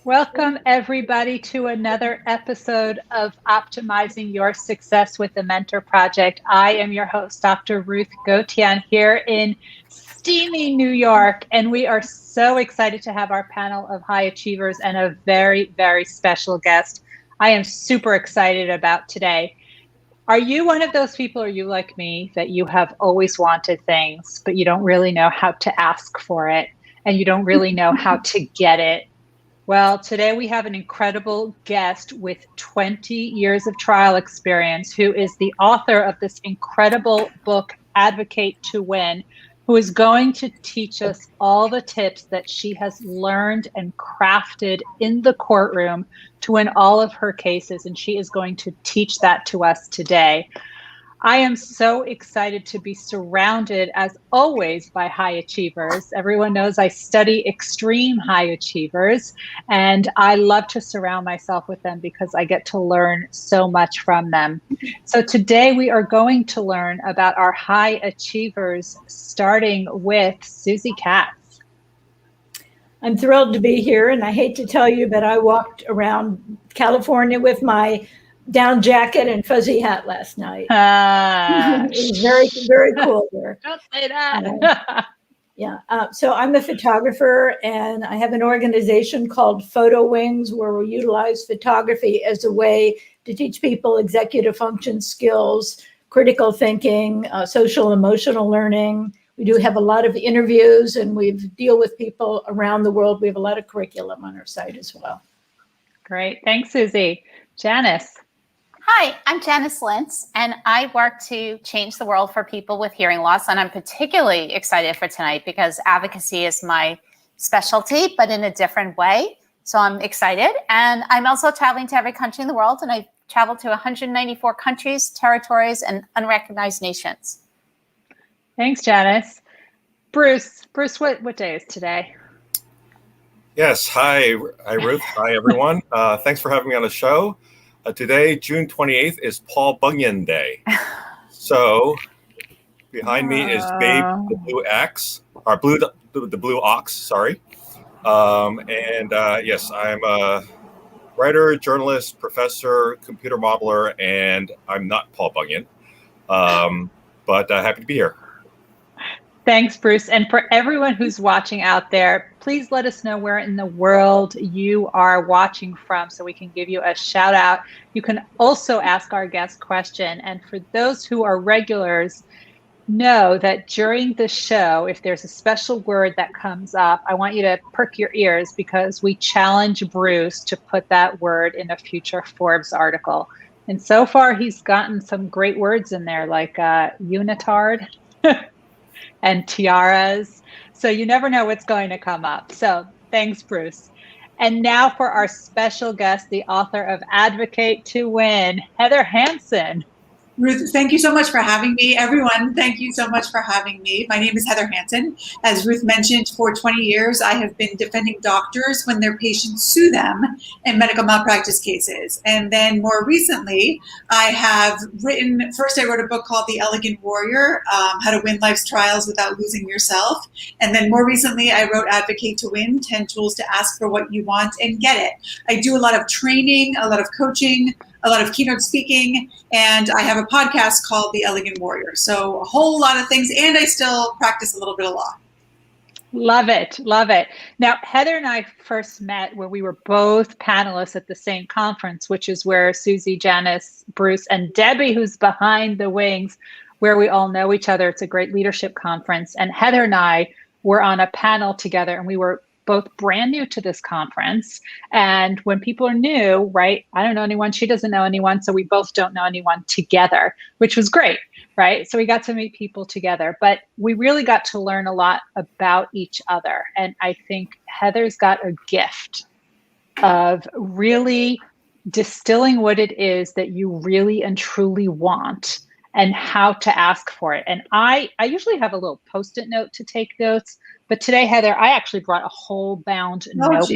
Welcome, everybody, to another episode of Optimizing Your Success with the Mentor Project. I am your host, Dr. Ruth Gotian, here in steamy New York, and we are so excited to have our panel of high achievers and a very, very special guest I am super excited about today. Are you one of those people, or are you like me, that you have always wanted things, but you don't really know how to ask for it, and you don't really know how to get it? Well, today we have an incredible guest with 20 years of trial experience who is the author of this incredible book, Advocate to Win, who is going to teach us all the tips that she has learned and crafted in the courtroom to win all of her cases. And she is going to teach that to us today. I am so excited to be surrounded, as always, by high achievers. Everyone knows I study extreme high achievers, and I love to surround myself with them because I get to learn so much from them. So today we are going to learn about our high achievers, starting with Susie Katz. I'm thrilled to be here, and I hate to tell you, but I walked around California with my down jacket and fuzzy hat last night. It was very, very cool there. Don't say that. So I'm a photographer, and I have an organization called Photo Wings, where we utilize photography as a way to teach people executive function skills, critical thinking, social emotional learning. We do have a lot of interviews, and we deal with people around the world. We have a lot of curriculum on our site as well. Great. Thanks, Susie. Janice. Hi, I'm Janice Lintz, and I work to change the world for people with hearing loss. And I'm particularly excited for tonight because advocacy is my specialty, but in a different way. So I'm excited. And I'm also traveling to every country in the world, and I've traveled to 194 countries, territories, and unrecognized nations. Thanks, Janice. Bruce, what day is today? Yes. Hi, Ruth. Hi, everyone. Thanks for having me on the show. Today, June 28th, is Paul Bunyan Day. So behind me is Babe the Blue Axe, or the Blue Ox, sorry. Yes, I'm a writer, journalist, professor, computer modeler, and I'm not Paul Bunyan, but happy to be here. Thanks, Bruce. And for everyone who's watching out there, please let us know where in the world you are watching from so we can give you a shout out. You can also ask our guest question. And for those who are regulars, know that during the show, if there's a special word that comes up, I want you to perk your ears because we challenge Bruce to put that word in a future Forbes article. And so far, he's gotten some great words in there, like unitard. And tiaras. So you never know what's going to come up. So thanks, Bruce. And now for our special guest, the author of Advocate to Win, Heather Hansen. Ruth, thank you so much for having me. Everyone, thank you so much for having me. My name is Heather Hansen. As Ruth mentioned, for 20 years, I have been defending doctors when their patients sue them in medical malpractice cases. And then more recently, I have written, first I wrote a book called The Elegant Warrior, How to Win Life's Trials Without Losing Yourself. And then more recently, I wrote Advocate to Win, 10 Tools to Ask for What You Want and Get It. I do a lot of training, a lot of coaching, a lot of keynote speaking, and I have a podcast called The Elegant Warrior. So a whole lot of things, and I still practice a little bit of law. Love it. Love it. Now, Heather and I first met where we were both panelists at the same conference, which is where Susie, Janice, Bruce, and Debbie, who's behind the wings, where we all know each other. It's a great leadership conference. And Heather and I were on a panel together, and we were both brand new to this conference. And when people are new, right, I don't know anyone, she doesn't know anyone, so we both don't know anyone together, which was great, right? So we got to meet people together, but we really got to learn a lot about each other. And I think Heather's got a gift of really distilling what it is that you really and truly want and how to ask for it. And I usually have a little Post-it note to take notes. But today, Heather, I actually brought a whole bound notebook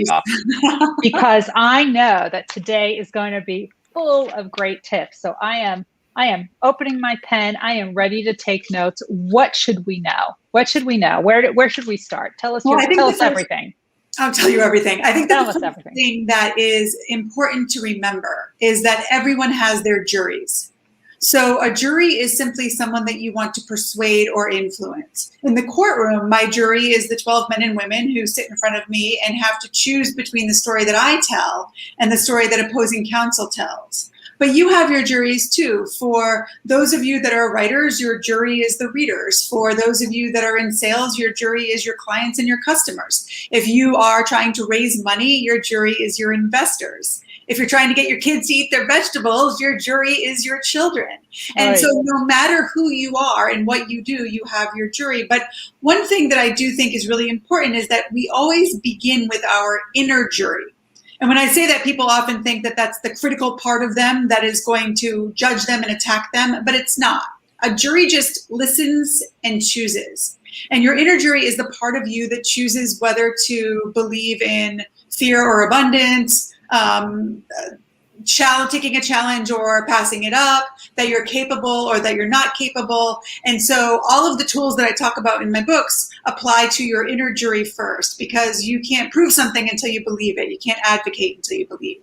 because I know that today is going to be full of great tips. So I am opening my pen. I am ready to take notes. What should we know? What should we know? Where should we start? Tell us everything. I'll tell you everything. I think that Tell us the everything. thing that is important to remember is that everyone has their juries. So a jury is simply someone that you want to persuade or influence. In the courtroom, my jury is the 12 men and women who sit in front of me and have to choose between the story that I tell and the story that opposing counsel tells. But you have your juries too. For those of you that are writers, your jury is the readers. For those of you that are in sales, your jury is your clients and your customers. If you are trying to raise money, your jury is your investors. If you're trying to get your kids to eat their vegetables, your jury is your children. And Right. so no matter who you are and what you do, you have your jury. But one thing that I do think is really important is that we always begin with our inner jury. And when I say that, people often think that that's the critical part of them that is going to judge them and attack them, but it's not. A jury just listens and chooses. And your inner jury is the part of you that chooses whether to believe in fear or abundance, taking a challenge or passing it up, that you're capable or that you're not capable. And so all of the tools that I talk about in my books apply to your inner jury first, because you can't prove something until you believe it. You can't advocate until you believe.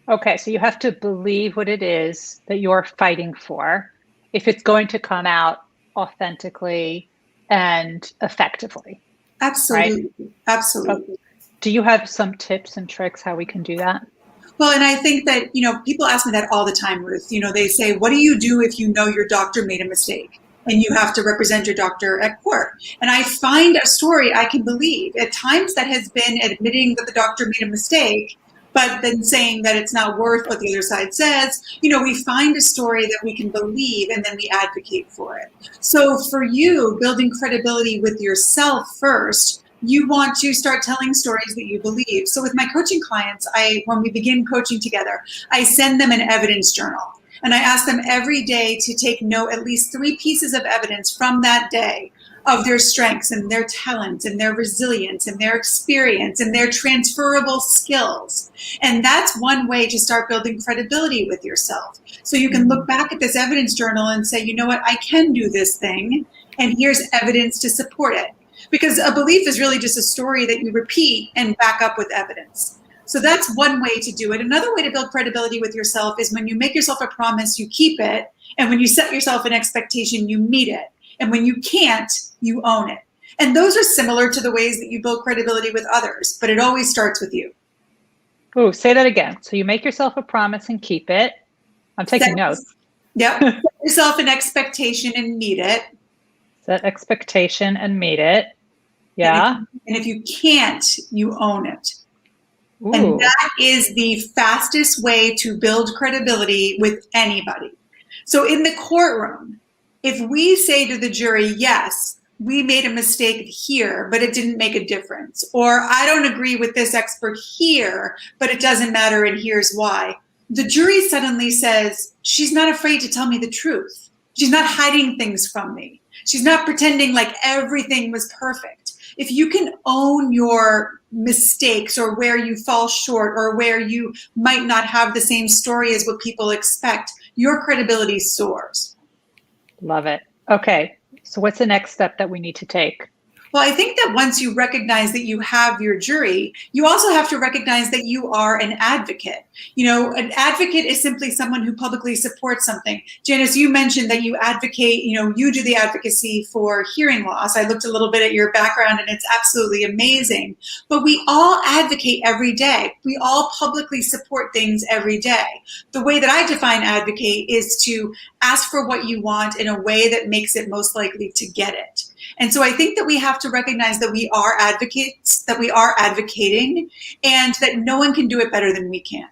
Okay, so you have to believe what it is that you're fighting for if it's going to come out authentically and effectively. Absolutely. Right? Absolutely. Do you have some tips and tricks how we can do that? Well, and I think that, people ask me that all the time, Ruth. They say, what do you do if you know your doctor made a mistake and you have to represent your doctor at court? And I find a story I can believe. At times that has been admitting that the doctor made a mistake, but then saying that it's not worth what the other side says. We find a story that we can believe and then we advocate for it. So for you, building credibility with yourself first, you want to start telling stories that you believe. So with my coaching clients, when we begin coaching together, I send them an evidence journal. And I ask them every day to take note, at least 3 pieces of evidence from that day, of their strengths and their talents and their resilience and their experience and their transferable skills. And that's one way to start building credibility with yourself. So you can look back at this evidence journal and say, you know what, I can do this thing, and here's evidence to support it. Because a belief is really just a story that you repeat and back up with evidence. So that's one way to do it. Another way to build credibility with yourself is when you make yourself a promise, you keep it. And when you set yourself an expectation, you meet it. And when you can't, you own it. And those are similar to the ways that you build credibility with others, but it always starts with you. Oh, say that again. So you make yourself a promise and keep it. I'm taking notes. Yep. Set yourself an expectation and meet it. Set expectation and meet it. Yeah. And if you can't, you own it. Ooh. And that is the fastest way to build credibility with anybody. So in the courtroom, if we say to the jury, yes, we made a mistake here, but it didn't make a difference, or I don't agree with this expert here, but it doesn't matter and here's why, the jury suddenly says, she's not afraid to tell me the truth. She's not hiding things from me. She's not pretending like everything was perfect. If you can own your mistakes or where you fall short or where you might not have the same story as what people expect, your credibility soars. Love it. Okay. So what's the next step that we need to take? Well, I think that once you recognize that you have your jury, you also have to recognize that you are an advocate. An advocate is simply someone who publicly supports something. Janice, you mentioned that you advocate, you do the advocacy for hearing loss. I looked a little bit at your background and it's absolutely amazing. But we all advocate every day. We all publicly support things every day. The way that I define advocate is to ask for what you want in a way that makes it most likely to get it. And so I think that we have to recognize that we are advocates, that we are advocating, and that no one can do it better than we can.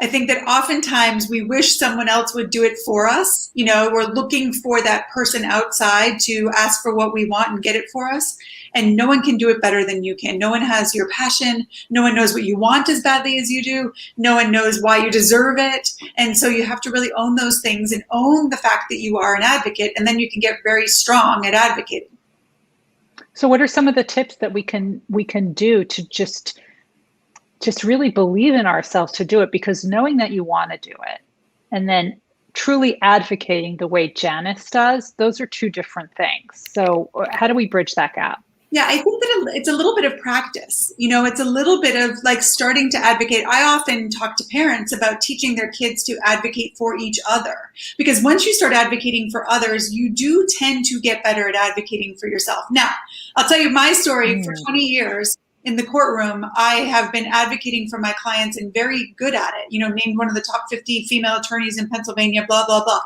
I think that oftentimes we wish someone else would do it for us. We're looking for that person outside to ask for what we want and get it for us. And no one can do it better than you can. No one has your passion. No one knows what you want as badly as you do. No one knows why you deserve it. And so you have to really own those things and own the fact that you are an advocate. And then you can get very strong at advocating. So what are some of the tips that we can do to just really believe in ourselves to do it? Because knowing that you want to do it and then truly advocating the way Janice does, those are 2 different things. So how do we bridge that gap? Yeah, I think that it's a little bit of practice. It's a little bit of like starting to advocate. I often talk to parents about teaching their kids to advocate for each other, because once you start advocating for others, you do tend to get better at advocating for yourself. Now, I'll tell you my story. For 20 years in the courtroom, I have been advocating for my clients and very good at it. Named one of the top 50 female attorneys in Pennsylvania, blah, blah, blah.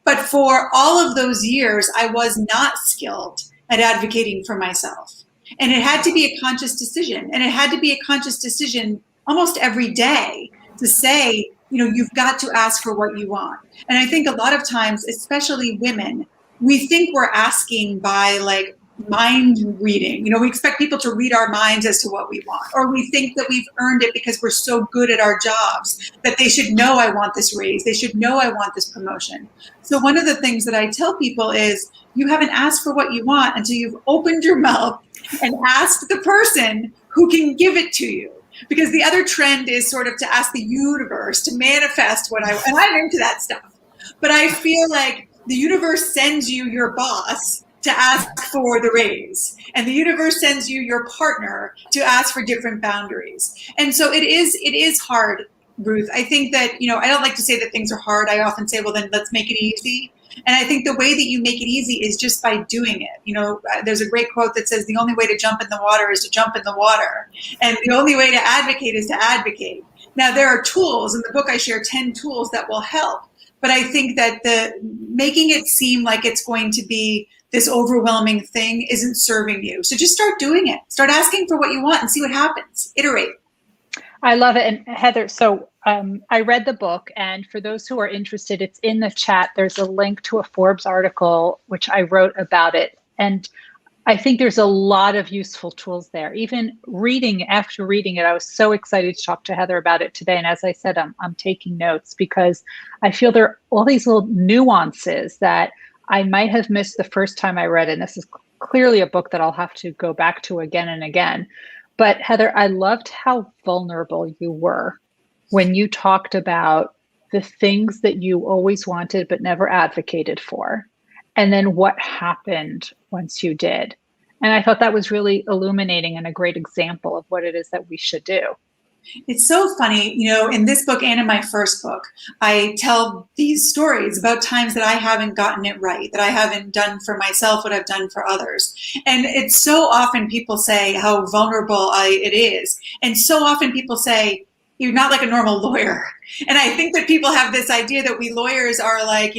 But for all of those years, I was not skilled at advocating for myself. And it had to be a conscious decision. And it had to be a conscious decision almost every day to say, you've got to ask for what you want. And I think a lot of times, especially women, we think we're asking by like mind reading. We expect people to read our minds as to what we want, or we think that we've earned it because we're so good at our jobs that they should know I want this raise. They should know I want this promotion. So one of the things that I tell people is you haven't asked for what you want until you've opened your mouth and asked the person who can give it to you. Because the other trend is sort of to ask the universe to manifest what and I'm into that stuff. But I feel like the universe sends you your boss to ask for the raise, and the universe sends you your partner to ask for different boundaries. And so it is hard, Ruth. I think that, I don't like to say that things are hard. I often say, well, then let's make it easy. And I think the way that you make it easy is just by doing it. There's a great quote that says the only way to jump in the water is to jump in the water. And the only way to advocate is to advocate. Now, there are tools. In the book, I share 10 tools that will help. But I think that making it seem like it's going to be this overwhelming thing isn't serving you. So just start doing it. Start asking for what you want and see what happens. Iterate. I love it. And Heather, so I read the book, and for those who are interested, it's in the chat. There's a link to a Forbes article, which I wrote about it. And I think there's a lot of useful tools there. Even after reading it, I was so excited to talk to Heather about it today. And as I said, I'm taking notes because I feel there are all these little nuances that I might have missed the first time I read it. And this is clearly a book that I'll have to go back to again and again. But Heather, I loved how vulnerable you were when you talked about the things that you always wanted but never advocated for, and then what happened once you did. And I thought that was really illuminating and a great example of what it is that we should do. It's so funny, in this book and in my first book, I tell these stories about times that I haven't gotten it right, that I haven't done for myself what I've done for others. And it's so often people say how vulnerable it is. And so often people say, you're not like a normal lawyer. And I think that people have this idea that we lawyers are like,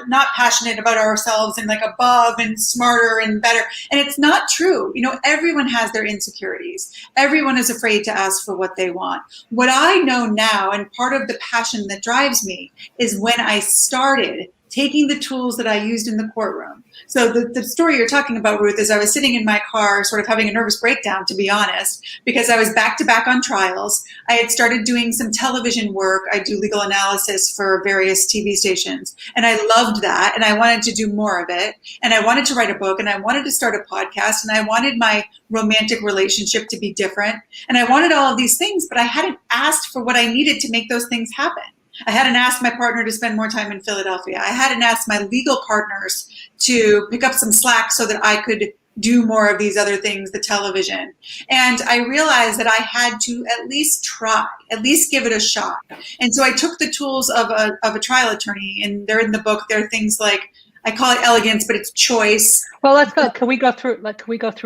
not passionate about ourselves and like above and smarter and better. And it's not true. Everyone has their insecurities. Everyone is afraid to ask for what they want. What I know now, and part of the passion that drives me, is when I started taking the tools that I used in the courtroom. So the story you're talking about, Ruth, is I was sitting in my car sort of having a nervous breakdown, to be honest, because I was back to back on trials. I had started doing some television work. I do legal analysis for various TV stations. And I loved that. And I wanted to do more of it. And I wanted to write a book. And I wanted to start a podcast. And I wanted my romantic relationship to be different. And I wanted all of these things, but I hadn't asked for what I needed to make those things happen. I hadn't asked my partner to spend more time in Philadelphia. I hadn't asked my legal partners to pick up some slack so that I could do more of these other things, the television. And I realized that I had to at least try, at least give it a shot. And so I took the tools of a trial attorney, and they're in the book. They're things like, I call it elegance, but it's choice. Well, let's go. Can we go through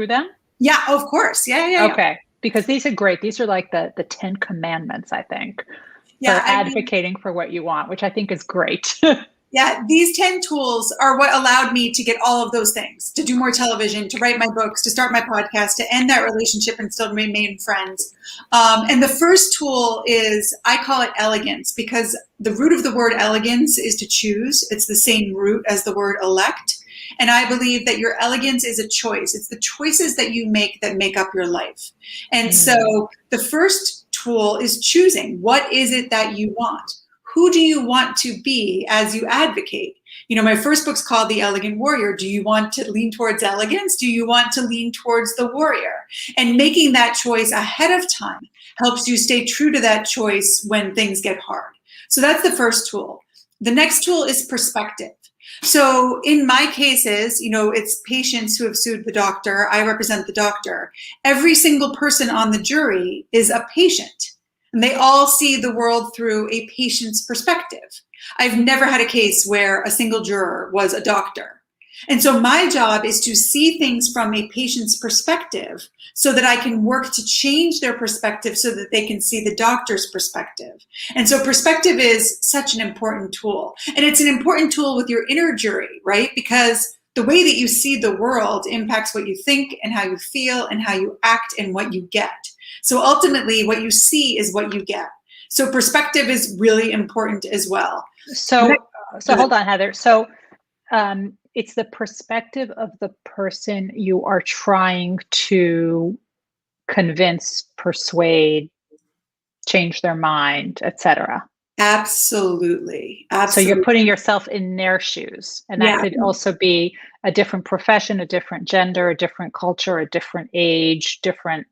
them? Yeah, of course. Yeah. Okay. Because these are great. These are like the 10 commandments, I think. For advocating for what you want, which I think is great. Yeah, these 10 tools are what allowed me to get all of those things, to do more television, to write my books, to start my podcast, to end that relationship and still remain friends. And the first tool is, I call it elegance, because the root of the word elegance is to choose. It's the same root as the word elect. And I believe that your elegance is a choice. It's the choices that you make that make up your life. And so the first tool is choosing. What is it that you want? Who do you want to be as you advocate? My first book's called The Elegant Warrior. Do you want to lean towards elegance? Do you want to lean towards the warrior? And making that choice ahead of time helps you stay true to that choice when things get hard. So that's the first tool. The next tool is perspective. So in my cases, it's patients who have sued the doctor. I represent the doctor. Every single person on the jury is a patient, and they all see the world through a patient's perspective. I've never had a case where a single juror was a doctor. And so my job is to see things from a patient's perspective so that I can work to change their perspective so that they can see the doctor's perspective. And so perspective is such an important tool. And it's an important tool with your inner jury, right? Because the way that you see the world impacts what you think and how you feel and how you act and what you get. So ultimately, what you see is what you get. So perspective is really important as well. So hold on, Heather. So it's the perspective of the person you are trying to convince, persuade, change their mind, etc. Absolutely. So you're putting yourself in their shoes, and that could also be a different profession, a different gender, a different culture, a different age, different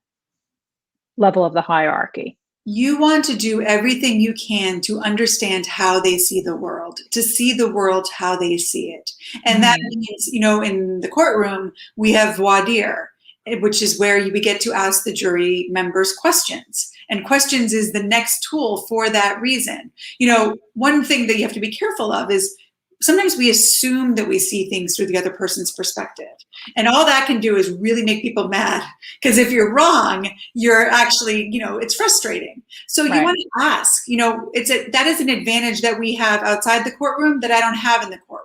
level of the hierarchy. You want to do everything you can to understand how they see the world, to see the world how they see it. And that means, in the courtroom, we have voir dire, which is where we get to ask the jury members questions. And questions is the next tool for that reason. One thing that you have to be careful of is sometimes we assume that we see things through the other person's perspective. And all that can do is really make people mad. Because if you're wrong, you're actually, it's frustrating. So you want to ask, that is an advantage that we have outside the courtroom that I don't have in the courtroom.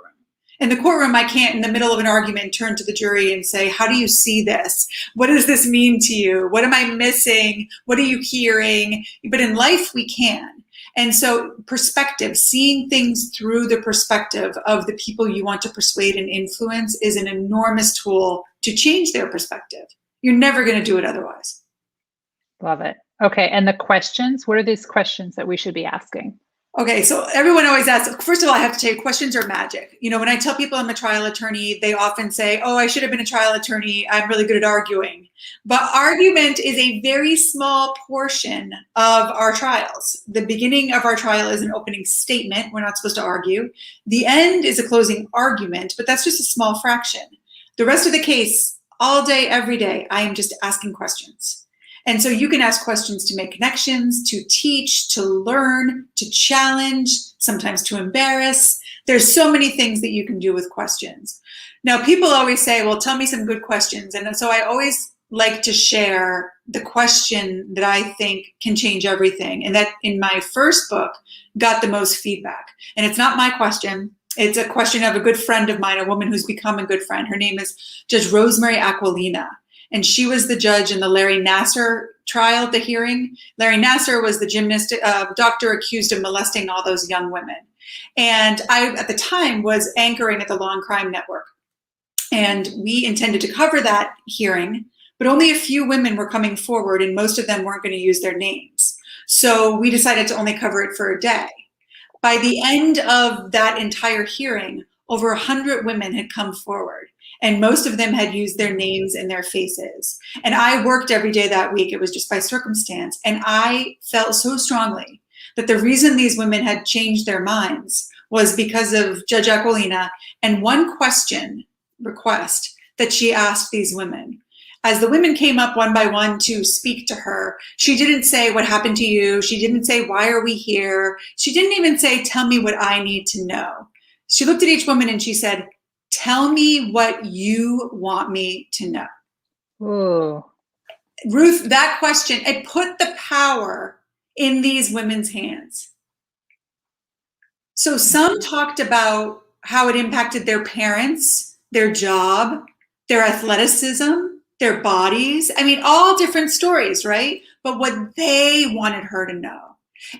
In the courtroom, I can't, in the middle of an argument, turn to the jury and say, how do you see this? What does this mean to you? What am I missing? What are you hearing? But in life, we can. And so perspective, seeing things through the perspective of the people you want to persuade and influence is an enormous tool to change their perspective. You're never going to do it otherwise. Love it. Okay. And the questions, what are these questions that we should be asking? Okay, so everyone always asks, first of all, I have to tell you, questions are magic. When I tell people I'm a trial attorney, they often say, oh, I should have been a trial attorney. I'm really good at arguing. But argument is a very small portion of our trials. The beginning of our trial is an opening statement. We're not supposed to argue. The end is a closing argument, but that's just a small fraction. The rest of the case, all day, every day, I am just asking questions. And so you can ask questions to make connections, to teach, to learn, to challenge, sometimes to embarrass. There's so many things that you can do with questions. Now, people always say, well, tell me some good questions. And so I always like to share the question that I think can change everything. And that in my first book got the most feedback. And it's not my question. It's a question of a good friend of mine, a woman who's become a good friend. Her name is Judge Rosemary Aquilina. And she was the judge in the Larry Nassar trial at the hearing. Larry Nassar was the gymnast, doctor accused of molesting all those young women. And I, at the time, was anchoring at the Law and Crime Network. And we intended to cover that hearing, but only a few women were coming forward, and most of them weren't going to use their names. So we decided to only cover it for a day. By the end of that entire hearing, over 100 women had come forward. And most of them had used their names and their faces. And I worked every day that week. It was just by circumstance. And I felt so strongly that the reason these women had changed their minds was because of Judge Aquilina and one request that she asked these women. As the women came up one by one to speak to her, she didn't say, what happened to you? She didn't say, why are we here? She didn't even say, tell me what I need to know. She looked at each woman and she said, tell me what you want me to know. Ooh. Ruth, that question, it put the power in these women's hands. So some talked about how it impacted their parents, their job, their athleticism, their bodies. I mean, all different stories, right? But what they wanted her to know.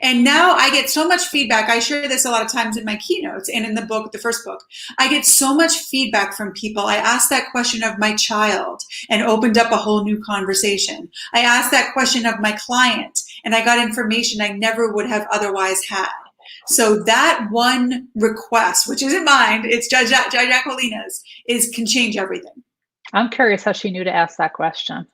And now I get so much feedback. I share this a lot of times in my keynotes and in the book, the first book. I get so much feedback from people. I asked that question of my child and opened up a whole new conversation. I asked that question of my client and I got information I never would have otherwise had. So that one request, which isn't mine, it's Judge Aquilina's, can change everything. I'm curious how she knew to ask that question.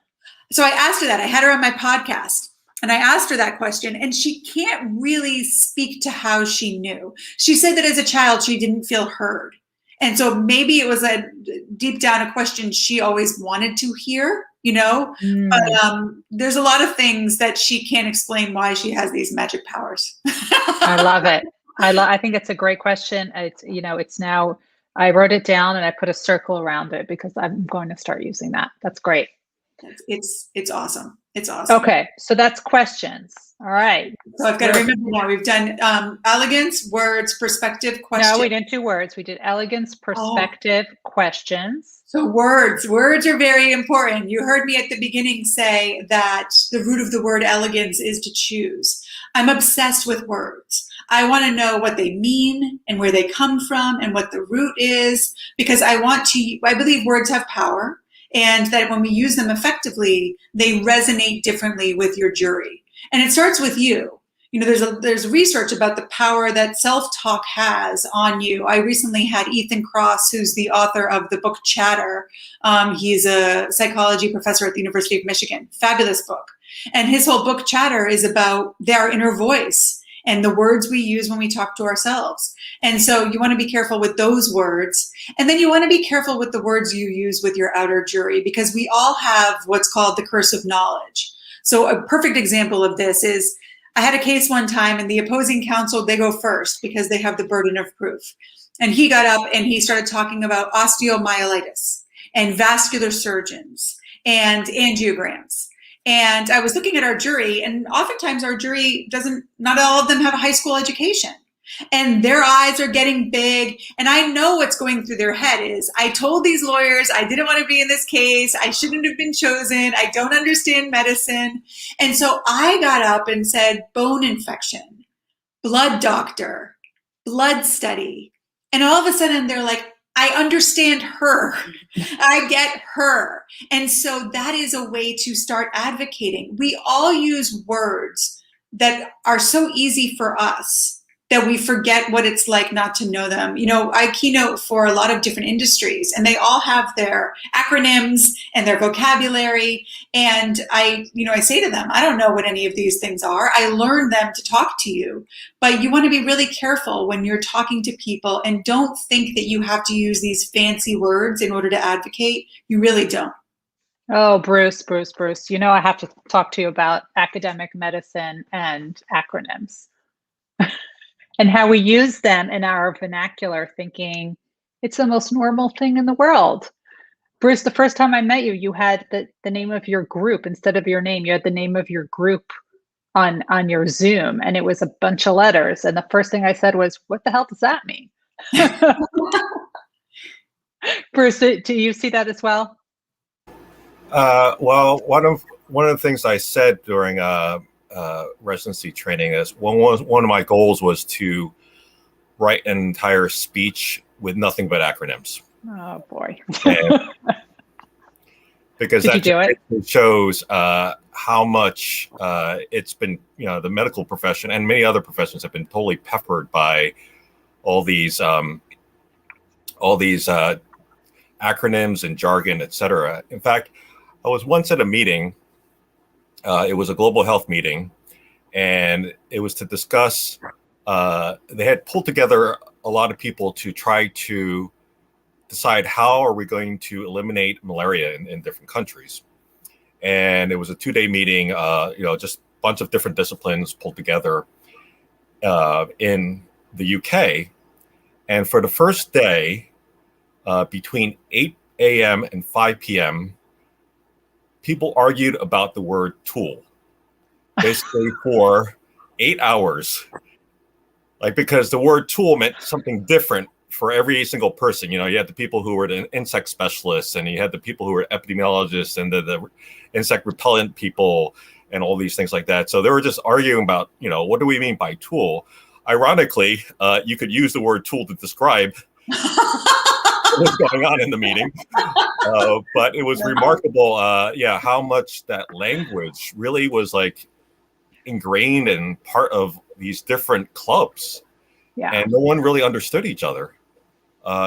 So I asked her that. I had her on my podcast. And I asked her that question, and she can't really speak to how she knew. She said that as a child, she didn't feel heard. And so maybe it was a deep down a question she always wanted to hear, but there's a lot of things that she can't explain why she has these magic powers. I love it. I think it's a great question. It's now, I wrote it down and I put a circle around it because I'm going to start using that. That's great. It's awesome. It's awesome. Okay. So that's questions. All right. So I've got to remember now, we've done elegance, words, perspective, question. No, we didn't do words. We did elegance, perspective, questions. So words are very important. You heard me at the beginning say that the root of the word elegance is to choose. I'm obsessed with words. I want to know what they mean and where they come from and what the root is, because I believe words have power, and that when we use them effectively, they resonate differently with your jury. And it starts with you. There's research about the power that self-talk has on you. I recently had Ethan Kross, who's the author of the book Chatter. He's a psychology professor at the University of Michigan. Fabulous book. And his whole book Chatter is about their inner voice and the words we use when we talk to ourselves. And so you want to be careful with those words. And then you want to be careful with the words you use with your outer jury, because we all have what's called the curse of knowledge. So a perfect example of this is, I had a case one time and the opposing counsel, they go first because they have the burden of proof. And he got up and he started talking about osteomyelitis and vascular surgeons and angiograms. And I was looking at our jury, and oftentimes our jury not all of them have a high school education. And their eyes are getting big. And I know what's going through their head is, I told these lawyers I didn't want to be in this case. I shouldn't have been chosen. I don't understand medicine. And so I got up and said, bone infection, blood doctor, blood study. And all of a sudden they're like, I understand her. I get her. And so that is a way to start advocating. We all use words that are so easy for us that we forget what it's like not to know them. I keynote for a lot of different industries, and they all have their acronyms and their vocabulary. And I say to them, I don't know what any of these things are. I learned them to talk to you. But you want to be really careful when you're talking to people, and don't think that you have to use these fancy words in order to advocate. You really don't. Oh, Bruce. I have to talk to you about academic medicine and acronyms. And how we use them in our vernacular, thinking it's the most normal thing in the world. Bruce, the first time I met you, you had the name of your group instead of your name. You had the name of your group on your Zoom, and it was a bunch of letters. And the first thing I said was, what the hell does that mean? Bruce, do you see that as well? Well, one of the things I said during residency training is one of my goals was to write an entire speech with nothing but acronyms. Oh boy! Because Did you do it? Shows how much it's been, the medical profession and many other professions have been totally peppered by all these acronyms and jargon, etc. In fact, I was once at a meeting. It was a global health meeting, and it was to discuss, they had pulled together a lot of people to try to decide how are we going to eliminate malaria in different countries. And it was a 2-day meeting, just a bunch of different disciplines pulled together in the UK. And for the first day, between 8 a.m. and 5 p.m., people argued about the word tool, basically for 8 hours. Because the word tool meant something different for every single person. You had the people who were the insect specialists, and you had the people who were epidemiologists, and the insect repellent people, and all these things like that. So they were just arguing about, what do we mean by tool? Ironically, you could use the word tool to describe what was going on in the meeting. But it was remarkable, how much that language really was ingrained and part of these different clubs. Yeah. And no one really understood each other.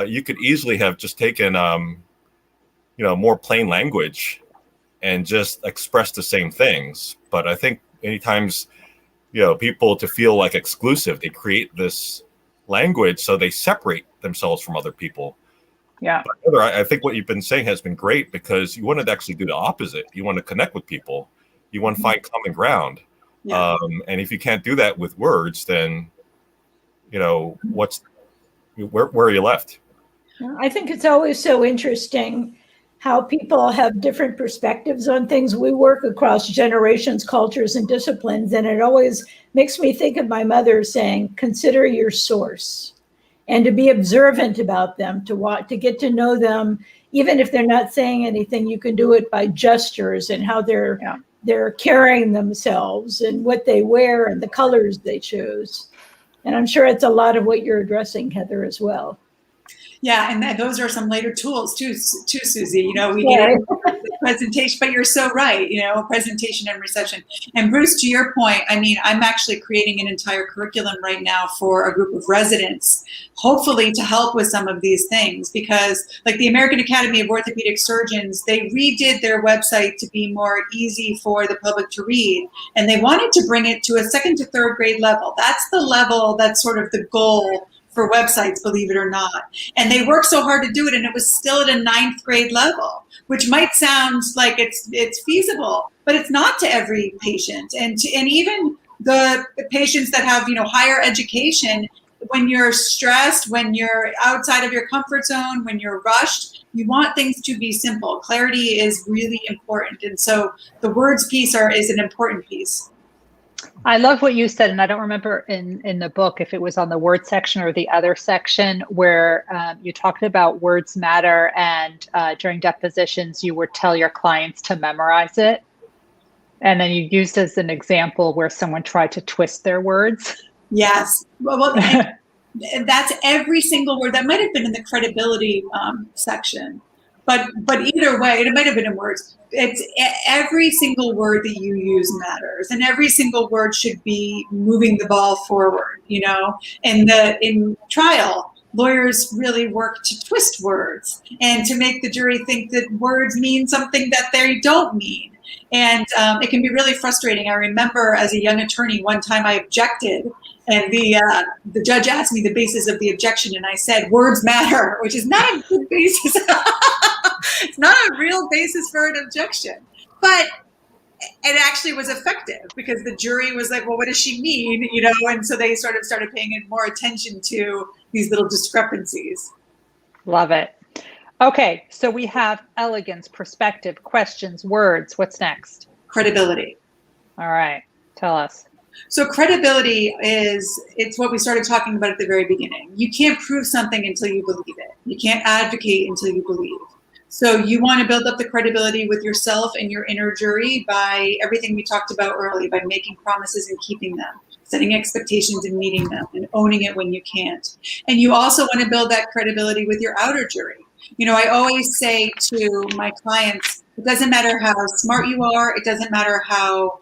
You could easily have just taken, more plain language and just expressed the same things. But I think many times, people to feel exclusive, they create this language so they separate themselves from other people. Yeah. But I think what you've been saying has been great, because you want to actually do the opposite. You want to connect with people. You want to find common ground. Yeah. And if you can't do that with words, then, where are you left? I think it's always so interesting how people have different perspectives on things. We work across generations, cultures, and disciplines, and it always makes me think of my mother saying, consider your source, and to be observant about them, to get to know them. Even if they're not saying anything, you can do it by gestures and how they're carrying themselves and what they wear and the colors they choose. And I'm sure it's a lot of what you're addressing, Heather, as well. Yeah, and those are some later tools too, Susie. We get the presentation, but you're so right. Presentation and reception. And Bruce, to your point, I'm actually creating an entire curriculum right now for a group of residents, hopefully to help with some of these things, because like the American Academy of Orthopedic Surgeons, they redid their website to be more easy for the public to read, and they wanted to bring it to a 2nd to 3rd grade level. That's the level, that's sort of the goal for websites, believe it or not. And they worked so hard to do it, and it was still at a 9th grade level, which might sound like it's feasible, but it's not to every patient. And even the patients that have, higher education, when you're stressed, when you're outside of your comfort zone, when you're rushed, you want things to be simple. Clarity is really important. And so the words piece is an important piece. I love what you said, and I don't remember in the book if it was on the word section or the other section where you talked about words matter, and during depositions you would tell your clients to memorize it, and then you used as an example where someone tried to twist their words. Yes, well, that's every single word. That might have been in the credibility section. But either way, it might have been in words. It's every single word that you use matters, and every single word should be moving the ball forward. And in trial, lawyers really work to twist words and to make the jury think that words mean something that they don't mean. And it can be really frustrating. I remember as a young attorney, one time I objected, and the judge asked me the basis of the objection, and I said, words matter, which is not a good basis. It's not a real basis for an objection. But it actually was effective, because the jury was like, well, what does she mean? And so they sort of started paying more attention to these little discrepancies. Love it. Okay, so we have elegance, perspective, questions, words. What's next? Credibility. All right, tell us. So credibility it's what we started talking about at the very beginning. You can't prove something until you believe it. You can't advocate until you believe. So you want to build up the credibility with yourself and your inner jury by everything we talked about earlier, by making promises and keeping them, setting expectations and meeting them, and owning it when you can't. And you also want to build that credibility with your outer jury. I always say to my clients, it doesn't matter how smart you are. It doesn't matter how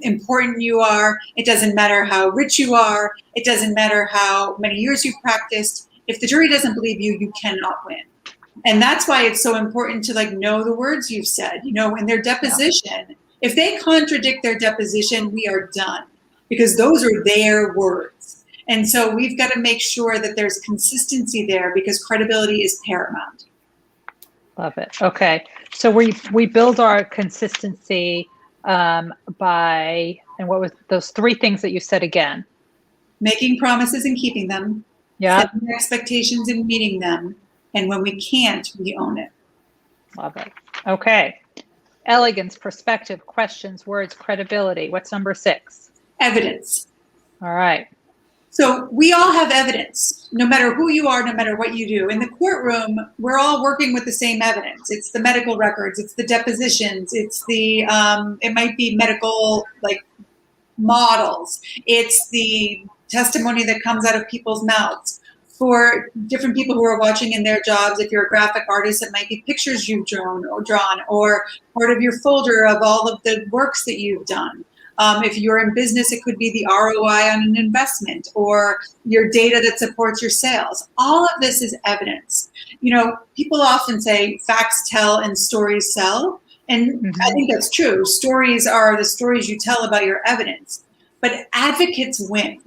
important you are. It doesn't matter how rich you are. It doesn't matter how many years you've practiced. If the jury doesn't believe you, you cannot win. And that's why it's so important to know the words you've said. In their deposition, if they contradict their deposition, we are done, because those are their words. And so we've got to make sure that there's consistency there, because credibility is paramount. Love it. Okay. So we build our consistency by, and what was those 3 things that you said again? Making promises and keeping them. Yeah. Setting expectations and meeting them. And when we can't, we own it. Love it. Okay. Elegance, perspective, questions, words, credibility. What's number 6? Evidence. All right. So we all have evidence, no matter who you are, no matter what you do. In the courtroom, we're all working with the same evidence. It's the medical records, it's the depositions, it's it might be medical models, it's the testimony that comes out of people's mouths. For different people who are watching in their jobs, if you're a graphic artist, it might be pictures you've drawn, or part of your folder of all of the works that you've done. If you're in business, it could be the ROI on an investment, or your data that supports your sales. All of this is evidence. People often say facts tell and stories sell. And I think that's true. Stories are the stories you tell about your evidence. But advocates win.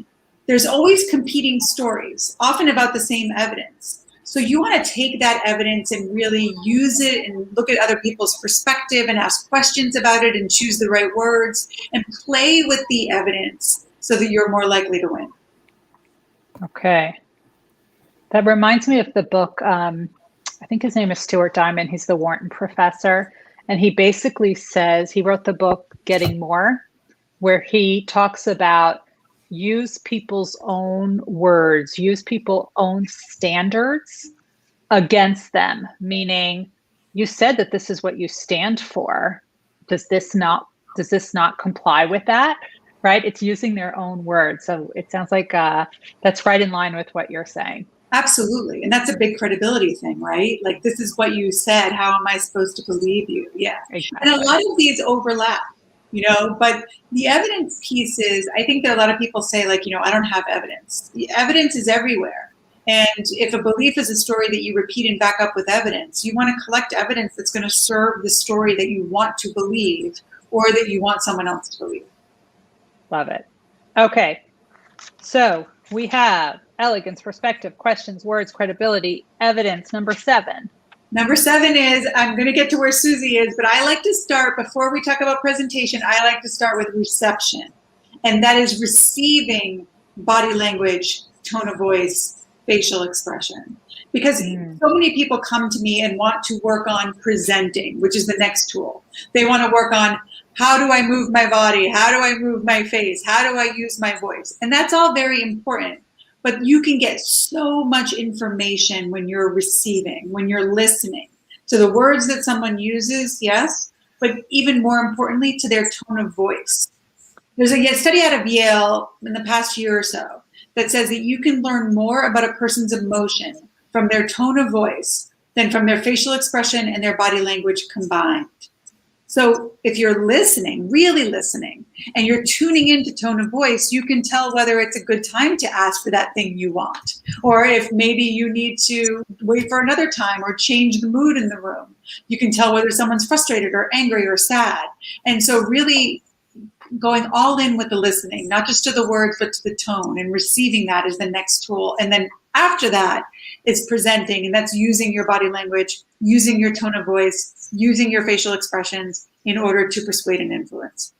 There's always competing stories, often about the same evidence. So you want to take that evidence and really use it and look at other people's perspective and ask questions about it and choose the right words and play with the evidence so that you're more likely to win. Okay. That reminds me of the book, I think his name is Stuart Diamond. He's the Wharton professor. And he basically says, he wrote the book Getting More, where he talks about use people's own words, use people's own standards against them, meaning you said that this is what you stand for. Does this not comply with that? Right? It's using their own words. So it sounds like that's right in line with what you're saying. Absolutely. And that's a big credibility thing, right? Like, this is what you said. How am I supposed to believe you? Yeah. Exactly. And a lot of these overlap, but the evidence piece is, I think that a lot of people say, like, I don't have evidence. The evidence is everywhere. And if a belief is a story that you repeat and back up with evidence, you want to collect evidence that's going to serve the story that you want to believe or that you want someone else to believe. Love it. Okay. So we have elegance, perspective, questions, words, credibility, evidence. Number 7. Number 7 is, I'm going to get to where Susie is, but I like to start, before we talk about presentation, I like to start with reception. And that is receiving body language, tone of voice, facial expression. Because so many people come to me and want to work on presenting, which is the next tool. They want to work on, how do I move my body? How do I move my face? How do I use my voice? And that's all very important. But you can get so much information when you're receiving, when you're listening to the words that someone uses, yes, but even more importantly, to their tone of voice. There's a study out of Yale in the past year or so that says that you can learn more about a person's emotion from their tone of voice than from their facial expression and their body language combined. So if you're listening, really listening, and you're tuning into tone of voice, you can tell whether it's a good time to ask for that thing you want, or if maybe you need to wait for another time or change the mood in the room. You can tell whether someone's frustrated or angry or sad. And so really going all in with the listening, not just to the words, but to the tone, and receiving that is the next tool. And then after that is presenting, and that's using your body language, using your tone of voice, using your facial expressions in order to persuade and influence.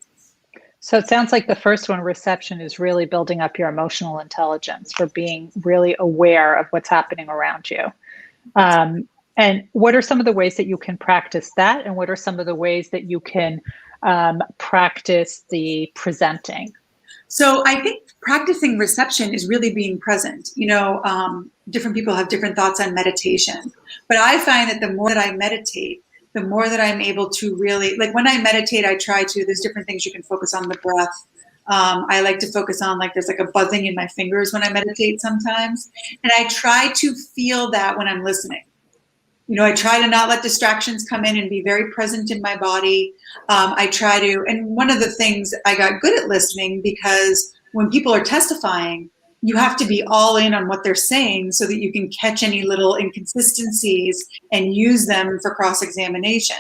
So it sounds like the first one, reception, is really building up your emotional intelligence for being really aware of what's happening around you. And what are some of the ways that you can practice that? And what are some of the ways that you can practice the presenting? So I think practicing reception is really being present. Different people have different thoughts on meditation, but I find that the more that I meditate, the more that I'm able to really, like when I meditate, there's different things you can focus on, the breath. I like to focus on, there's a buzzing in my fingers when I meditate sometimes. And I try to feel that when I'm listening. I try to not let distractions come in and be very present in my body. And one of the things I got good at listening, because when people are testifying, you have to be all in on what they're saying so that you can catch any little inconsistencies and use them for cross-examination.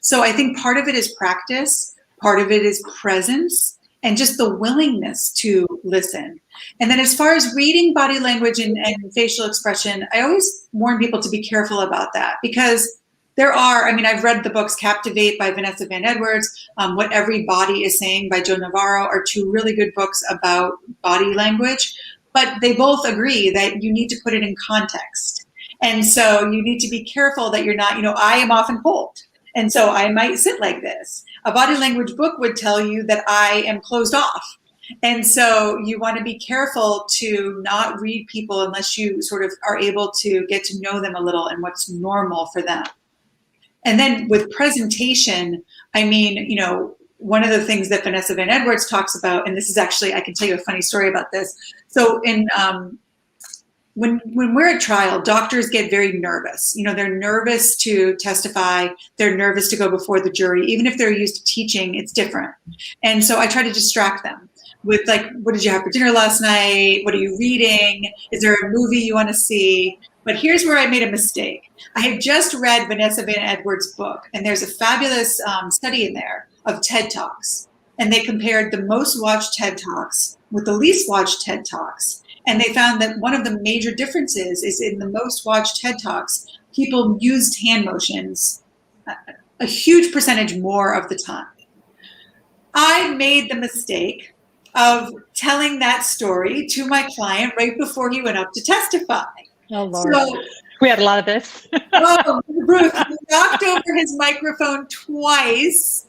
So I think part of it is practice, part of it is presence, and just the willingness to listen. And then as far as reading body language and facial expression, I always warn people to be careful about that, because I've read the books Captivate by Vanessa Van Edwards, What Every Body is Saying by Joe Navarro are 2 really good books about body language, but they both agree that you need to put it in context. And so you need to be careful that you're not, I am often cold, and so I might sit like this. A body language book would tell you that I am closed off. And so you want to be careful to not read people unless you sort of are able to get to know them a little and what's normal for them. And then with presentation, one of the things that Vanessa Van Edwards talks about, and this is actually, I can tell you a funny story about this. So when we're at trial, doctors get very nervous. They're nervous to testify. They're nervous to go before the jury. Even if they're used to teaching, it's different. And so I try to distract them with what did you have for dinner last night? What are you reading? Is there a movie you want to see? But here's where I made a mistake. I had just read Vanessa Van Edwards' book, and there's a fabulous study in there of TED Talks. And they compared the most watched TED Talks with the least watched TED Talks. And they found that one of the major differences is in the most watched TED Talks, people used hand motions a huge percentage more of the time. I made the mistake of telling that story to my client right before he went up to testify. Oh, Lord. So, we had a lot of this. Ruth knocked over his microphone twice.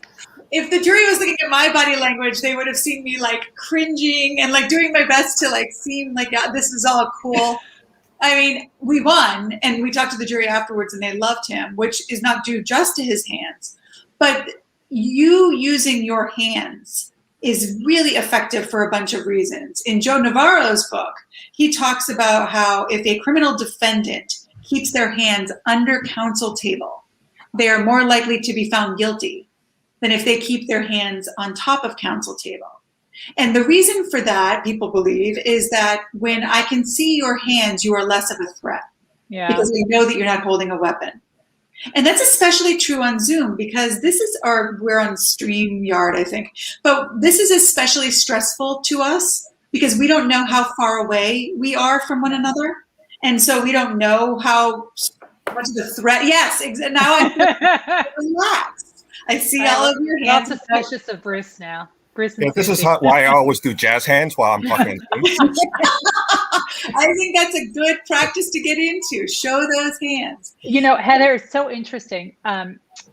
If the jury was looking at my body language, they would have seen me like cringing and like doing my best to like seem like this is all cool. I mean, we won, and we talked to the jury afterwards, and they loved him, which is not due just to his hands. But you using your hands is really effective for a bunch of reasons. In Joe Navarro's book, he talks about how if a criminal defendant keeps their hands under counsel table, they are more likely to be found guilty than if they keep their hands on top of counsel table. And the reason for that, people believe, is that when I can see your hands, you are less of a threat. Yeah. Because they know that you're not holding a weapon. And that's especially true on Zoom because we're on StreamYard, I think. But this is especially stressful to us because we don't know how far away we are from one another. And so we don't know how much of a threat. Yes, now I'm relaxed. I see all of your hands. Not suspicious of Bruce now. Yeah, this is why I always do jazz hands while I'm talking. I think that's a good practice to get into. Show those hands. You know, Heather, it's so interesting.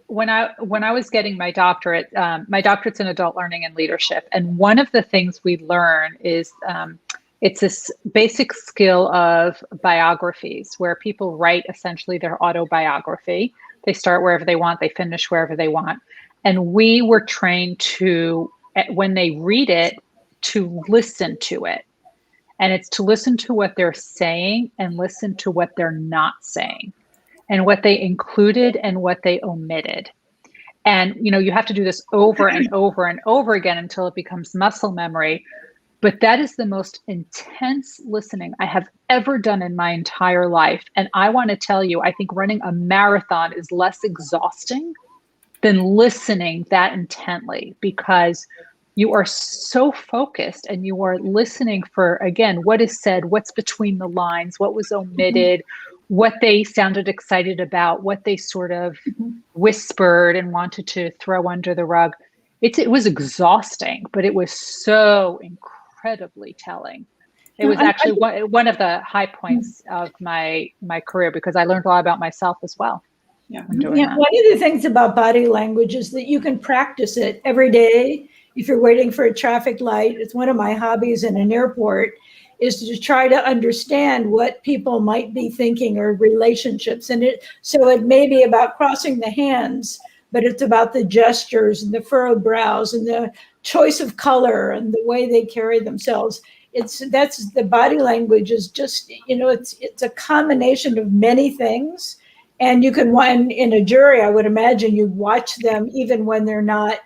When I was getting my doctorate's in adult learning and leadership, and one of the things we learn is it's this basic skill of biographies, where people write essentially their autobiography. They start wherever they want, they finish wherever they want, and we were trained to, when they read it, to listen to it. And it's to listen to what they're saying and listen to what they're not saying and what they included and what they omitted. And, you know, you have to do this over and over and over again until it becomes muscle memory. But that is the most intense listening I have ever done in my entire life. And I want to tell you, I think running a marathon is less exhausting than listening that intently, because you are so focused and you are listening for, again, what is said, what's between the lines, what was omitted, what they sounded excited about, what they sort of whispered and wanted to throw under the rug. It was exhausting, but it was so incredibly telling. It was actually one of the high points of my career, because I learned a lot about myself as well. Yeah. One of the things about body language is that you can practice it every day. If you're waiting for a traffic light, it's one of my hobbies in an airport, is to try to understand what people might be thinking or relationships. And so it may be about crossing the hands, but it's about the gestures and the furrowed brows and the choice of color and the way they carry themselves. That's the body language is just, it's a combination of many things. And you can, in a jury, I would imagine you'd watch them even when they're not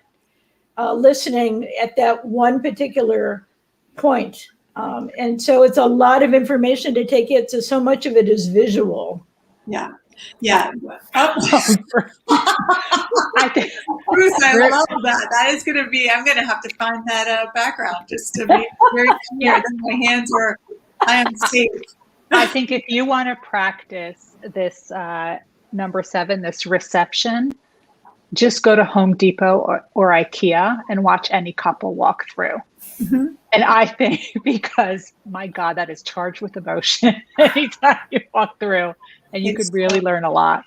listening at that one particular point. And so it's a lot of information to take in. So much of it is visual. Yeah. Yeah. Bruce, I love that. That is going to be, I'm going to have to find that background just to be very clear that my hands I am safe. I think if you want to practice this number 7, this reception, just go to Home Depot or IKEA and watch any couple walk through. Mm-hmm. And I think, because my God, that is charged with emotion anytime you walk through, and you could really learn a lot.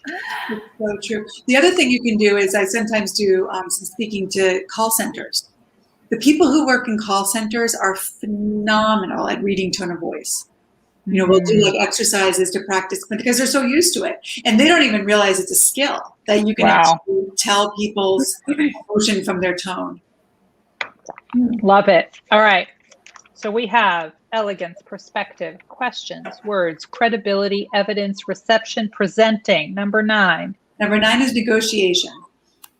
It's so true. The other thing you can do is I sometimes do some speaking to call centers. The people who work in call centers are phenomenal at reading tone of voice. We'll do like exercises to practice because they're so used to it. And they don't even realize it's a skill that you can actually tell people's emotion from their tone. Love it. All right. So we have elegance, perspective, questions, words, credibility, evidence, reception, presenting. Number 9. Number 9 is negotiation.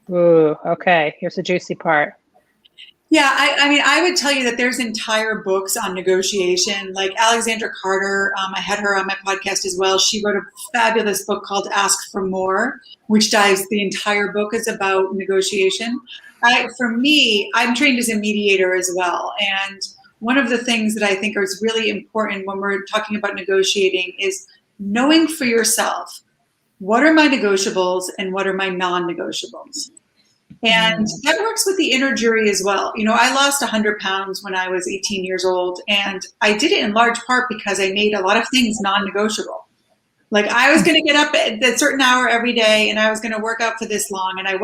Ooh, okay. Here's the juicy part. Yeah, I mean, I would tell you that there's entire books on negotiation. Like Alexandra Carter, I had her on my podcast as well. She wrote a fabulous book called Ask for More, which the entire book is about negotiation. For me, I'm trained as a mediator as well. And one of the things that I think is really important when we're talking about negotiating is knowing for yourself, what are my negotiables and what are my non-negotiables? And that works with the inner jury as well. You know, I lost 100 pounds when I was 18 years old, and I did it in large part because I made a lot of things non-negotiable. Like I was going to get up at a certain hour every day and I was going to work out for this long, and I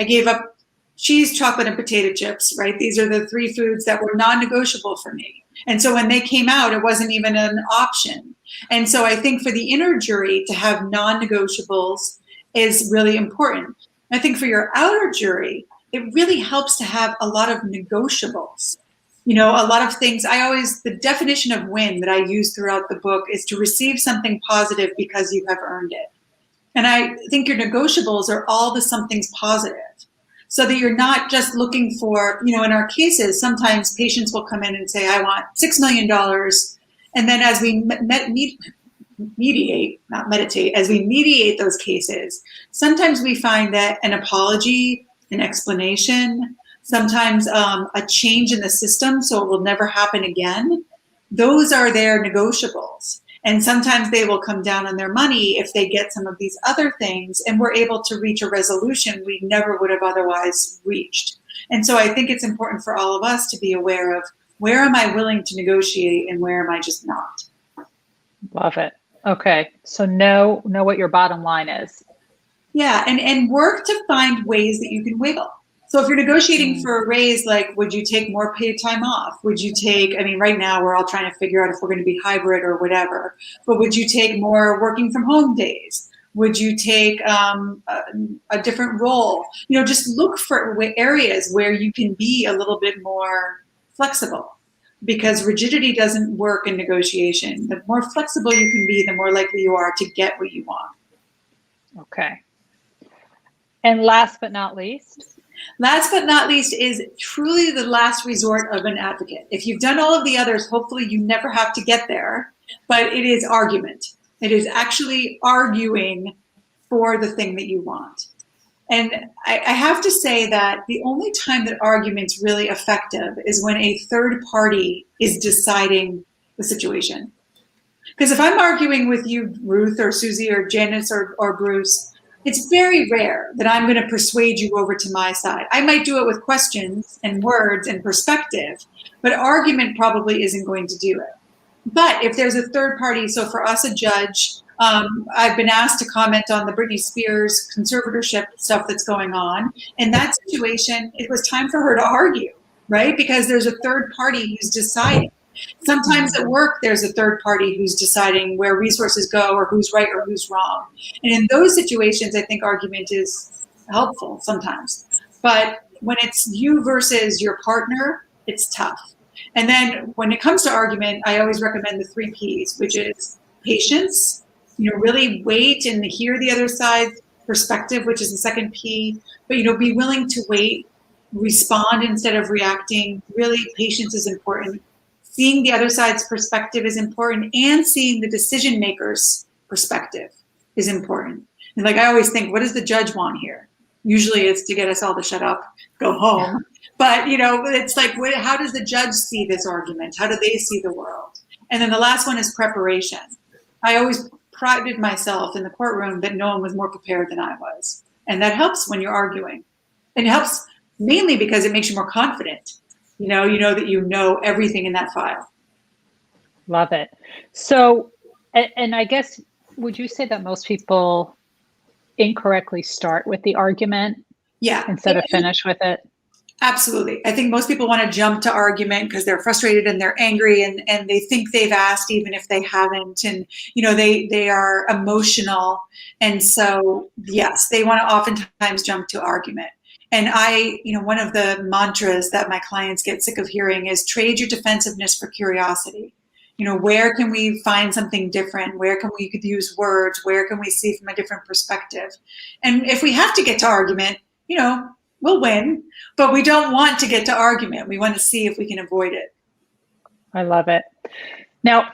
gave up cheese, chocolate, and potato chips, right? These are the 3 foods that were non-negotiable for me. And so when they came out, it wasn't even an option. And so I think for the inner jury to have non-negotiables is really important. I think for your outer jury, it really helps to have a lot of negotiables. You know, a lot of things, the definition of win that I use throughout the book is to receive something positive because you have earned it. And I think your negotiables are all the something's positive, so that you're not just looking for, you know, in our cases, sometimes patients will come in and say, I want $6 million. And then as we mediate those cases, sometimes we find that an apology, an explanation, sometimes a change in the system so it will never happen again, those are their negotiables. And sometimes they will come down on their money if they get some of these other things, and we're able to reach a resolution we never would have otherwise reached. And so I think it's important for all of us to be aware of, where am I willing to negotiate and where am I just not? Love it. Okay. So know what your bottom line is. Yeah. And work to find ways that you can wiggle. So if you're negotiating for a raise, like, would you take more paid time off? Would you take, I mean, right now we're all trying to figure out if we're going to be hybrid or whatever, but would you take more working from home days? Would you take a different role? You know, just look for areas where you can be a little bit more flexible, because rigidity doesn't work in negotiation. The more flexible you can be, the more likely you are to get what you want. Okay. And last but not least? Last but not least is truly the last resort of an advocate. If you've done all of the others, hopefully you never have to get there, but it is argument. It is actually arguing for the thing that you want. And I have to say that the only time that argument's really effective is when a third party is deciding the situation. Because if I'm arguing with you, Ruth or Susie or Janice or Bruce, it's very rare that I'm going to persuade you over to my side. I might do it with questions and words and perspective, but argument probably isn't going to do it. But if there's a third party, so for us, a judge, I've been asked to comment on the Britney Spears conservatorship stuff that's going on. In that situation, it was time for her to argue, right? Because there's a third party who's deciding. Sometimes at work, there's a third party who's deciding where resources go or who's right or who's wrong. And in those situations, I think argument is helpful sometimes. But when it's you versus your partner, it's tough. And then when it comes to argument, I always recommend the 3 Ps, which is patience, you know, really wait and hear the other side's perspective, which is the second P, but, you know, be willing to wait, respond instead of reacting. Really, patience is important. Seeing the other side's perspective is important, and seeing the decision maker's perspective is important. And like I always think, what does the judge want here? Usually it's to get us all to shut up, go home. But, you know, it's like, how does the judge see this argument? How do they see the world? And then the last one is preparation. I always prided myself in the courtroom that no one was more prepared than I was. And that helps when you're arguing. And it helps mainly because it makes you more confident. You know that you know everything in that file. Love it. So, and I guess, would you say that most people incorrectly start with the argument? Yeah. Instead of finish with it? Absolutely. I think most people want to jump to argument because they're frustrated and they're angry and they think they've asked even if they haven't. And, you know, they are emotional. And so, yes, they want to oftentimes jump to argument. And one of the mantras that my clients get sick of hearing is trade your defensiveness for curiosity. You know, where can we find something different? Where can we could use words? Where can we see from a different perspective? And if we have to get to argument, you know, we'll win, but we don't want to get to argument. We want to see if we can avoid it. I love it. Now,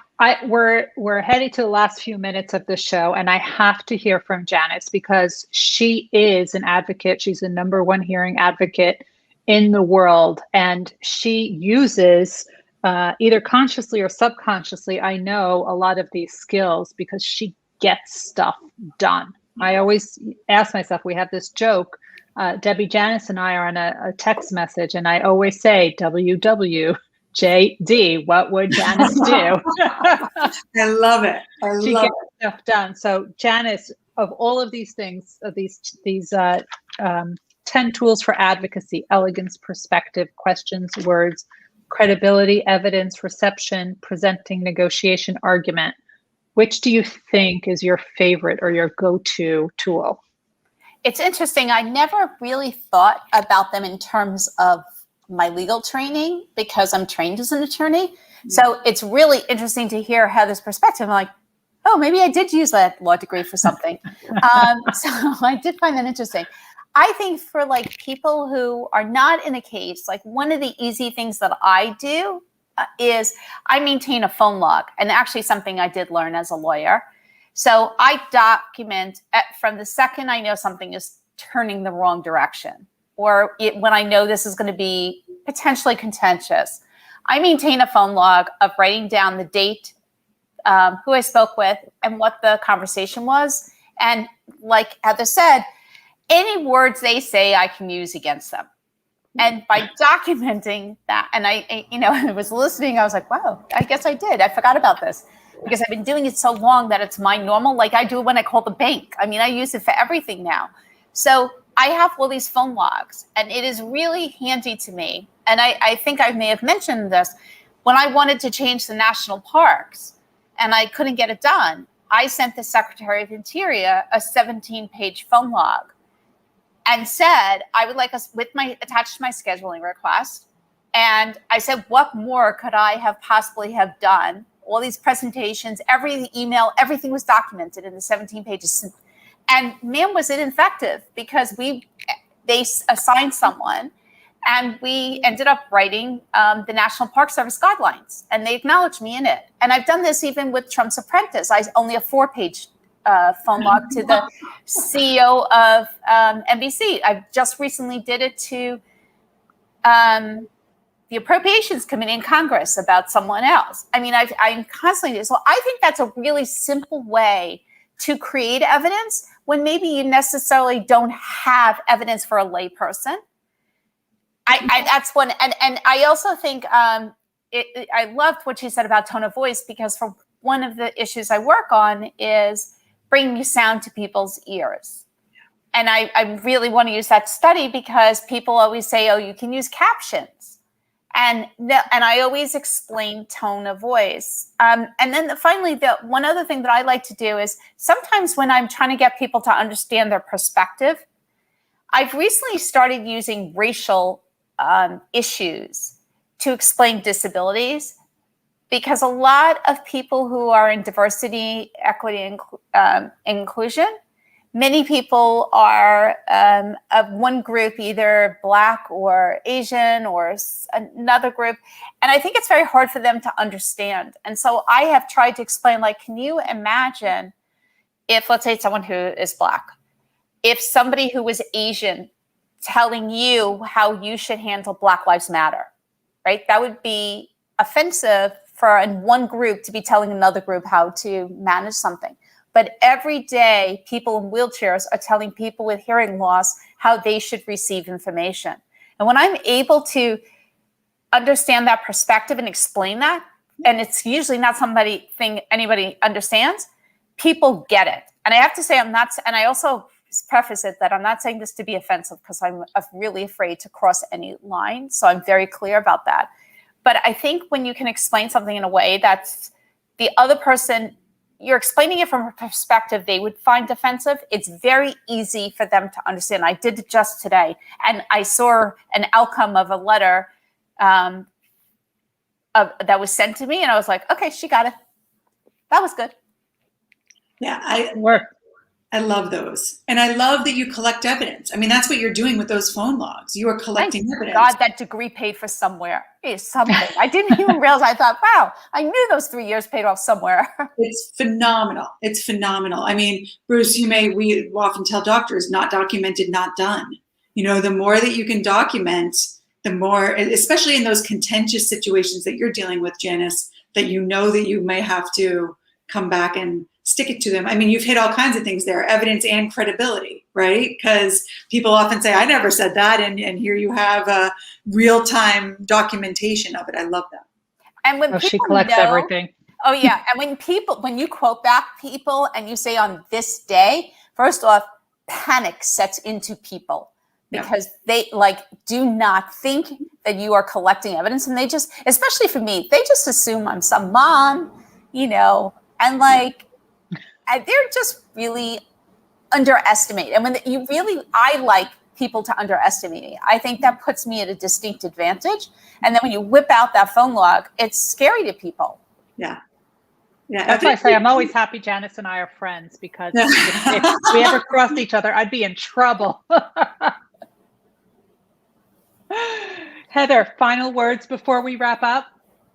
we're headed to the last few minutes of the show, and I have to hear from Janice because she is an advocate. She's the #1 hearing advocate in the world, and she uses either consciously or subconsciously, I know a lot of these skills because she gets stuff done. I always ask myself, we have this joke, Debbie Janice and I are on a text message, and I always say, WWJD, what would Janice do? I love it. She gets stuff done. So Janice, of all of these things, of these 10 tools for advocacy: elegance, perspective, questions, words, credibility, evidence, reception, presenting, negotiation, argument. Which do you think is your favorite or your go-to tool? It's interesting. I never really thought about them in terms of my legal training because I'm trained as an attorney. So it's really interesting to hear Heather's perspective. I'm like, oh, maybe I did use that law degree for something. So I did find that interesting. I think for like people who are not in a case, like one of the easy things that I do is I maintain a phone log, and actually something I did learn as a lawyer. So I document from the second I know something is turning the wrong direction, or when I know this is going to be potentially contentious. I maintain a phone log of writing down the date, who I spoke with, and what the conversation was. And like Heather said, any words they say, I can use against them. And by documenting that, and I was listening, I was like, wow, I guess I did. I forgot about this because I've been doing it so long that it's my normal, like I do it when I call the bank. I mean, I use it for everything now. So I have all these phone logs, and it is really handy to me. And I think I may have mentioned this. When I wanted to change the national parks and I couldn't get it done, I sent the Secretary of Interior a 17-page phone log and said, I would like us attached to my scheduling request. And I said, what more could I have possibly have done? All these presentations, every email, everything was documented in the 17 pages. And man, was it effective, because they assigned someone and we ended up writing the National Park Service guidelines, and they acknowledged me in it. And I've done this even with Trump's apprentice. Only a 4-page phone log to the CEO of NBC. I just recently did it to the Appropriations Committee in Congress about someone else. I mean, I'm constantly, so I think that's a really simple way to create evidence when maybe you necessarily don't have evidence for a layperson. That's one, and I also think I loved what she said about tone of voice, because for one of the issues I work on is bringing sound to people's ears. And I really want to use that study because people always say, oh, you can use captions. And I always explain tone of voice. And then finally, the one other thing that I like to do is sometimes when I'm trying to get people to understand their perspective, I've recently started using racial issues to explain disabilities, because a lot of people who are in diversity, equity, and inclusion, many people are of one group, either Black or Asian or another group. And I think it's very hard for them to understand. And so I have tried to explain, like, can you imagine if, let's say, someone who is Black, if somebody who was Asian telling you how you should handle Black Lives Matter, right? That would be offensive for in one group to be telling another group how to manage something. But every day, people in wheelchairs are telling people with hearing loss how they should receive information. And when I'm able to understand that perspective and explain that, and it's usually not thing anybody understands, people get it. And I have to say, I'm not, and I also preface it that I'm not saying this to be offensive, because I'm really afraid to cross any line. So I'm very clear about that. But I think when you can explain something in a way that's the other person, you're explaining it from a perspective they would find offensive, it's very easy for them to understand. I did it just today, and I saw an outcome of a letter that was sent to me, and I was like, okay, she got it. That was good. Yeah, I love those. And I love that you collect evidence. I mean, that's what you're doing with those phone logs. You are collecting evidence. God, that degree paid for somewhere. Is something. I didn't even realize. I thought, wow, I knew those 3 years paid off somewhere. It's phenomenal. It's phenomenal. I mean, Bruce, we often tell doctors, not documented, not done. You know, the more that you can document, the more, especially in those contentious situations that you're dealing with, Janice, that you know that you may have to come back and stick it to them. I mean, you've hit all kinds of things there, evidence and credibility, right? Because people often say, I never said that. And here you have a real-time documentation of it. I love that. And when she people collects know, everything. Oh yeah. And when you quote back people and you say on this day, first off, panic sets into people because they do not think that you are collecting evidence. And they just, especially for me, they just assume I'm some mom, and they're just really underestimate. And I like people to underestimate me. I think that puts me at a distinct advantage. And then when you whip out that phone log, it's scary to people. Yeah. That's why I say I'm always happy Janice and I are friends, because if we ever crossed each other, I'd be in trouble. Heather, final words before we wrap up?